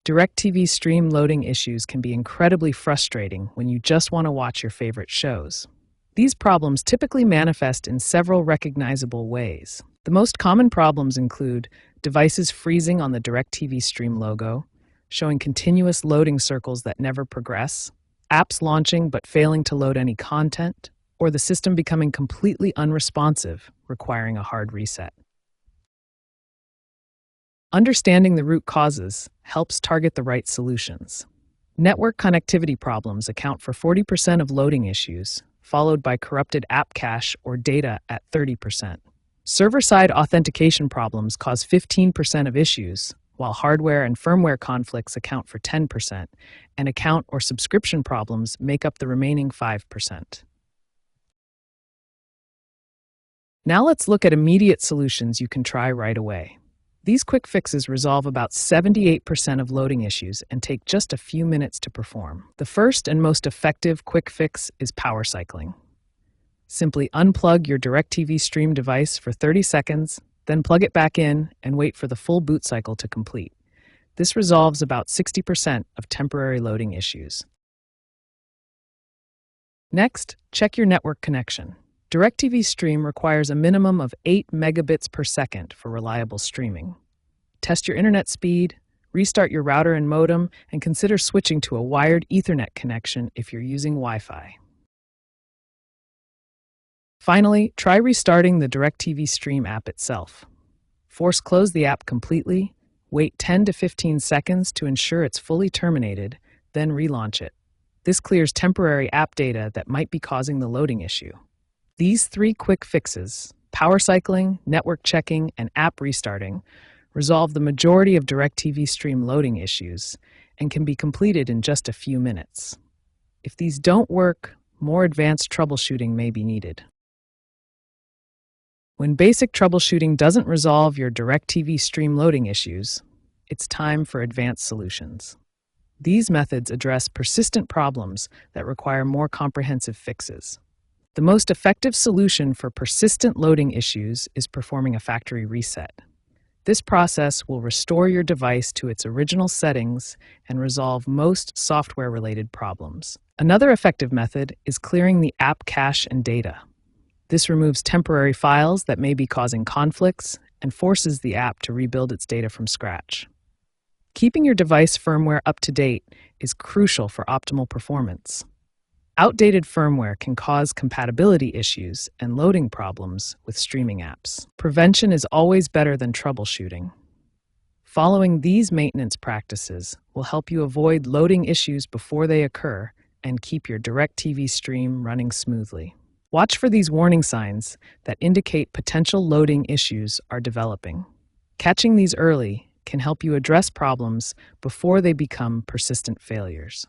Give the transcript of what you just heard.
DirecTV stream loading issues can be incredibly frustrating when you just want to watch your favorite shows. These problems typically manifest in several recognizable ways. The most common problems include devices freezing on the DirecTV stream logo, showing continuous loading circles that never progress, apps launching but failing to load any content, or the system becoming completely unresponsive, requiring a hard reset. Understanding the root causes helps target the right solutions. Network connectivity problems account for 40% of loading issues, followed by corrupted app cache or data at 30%. Server-side authentication problems cause 15% of issues, while hardware and firmware conflicts account for 10%, and account or subscription problems make up the remaining 5%. Now let's look at immediate solutions you can try right away. These quick fixes resolve about 78% of loading issues and take just a few minutes to perform. The first and most effective quick fix is power cycling. Simply unplug your DirecTV stream device for 30 seconds, then plug it back in and wait for the full boot cycle to complete. This resolves about 60% of temporary loading issues. Next, check your network connection. DirecTV Stream requires a minimum of 8 megabits per second for reliable streaming. Test your internet speed, restart your router and modem, and consider switching to a wired Ethernet connection if you're using Wi-Fi. Finally, try restarting the DirecTV Stream app itself. Force close the app completely, wait 10 to 15 seconds to ensure it's fully terminated, then relaunch it. This clears temporary app data that might be causing the loading issue. These 3 quick fixes, power cycling, network checking, and app restarting, resolve the majority of DirecTV Stream loading issues and can be completed in just a few minutes. If these don't work, more advanced troubleshooting may be needed. When basic troubleshooting doesn't resolve your DirecTV Stream loading issues, it's time for advanced solutions. These methods address persistent problems that require more comprehensive fixes. The most effective solution for persistent loading issues is performing a factory reset. This process will restore your device to its original settings and resolve most software-related problems. Another effective method is clearing the app cache and data. This removes temporary files that may be causing conflicts and forces the app to rebuild its data from scratch. Keeping your device firmware up to date is crucial for optimal performance. Outdated firmware can cause compatibility issues and loading problems with streaming apps. Prevention is always better than troubleshooting. Following these maintenance practices will help you avoid loading issues before they occur and keep your DirecTV stream running smoothly. Watch for these warning signs that indicate potential loading issues are developing. Catching these early can help you address problems before they become persistent failures.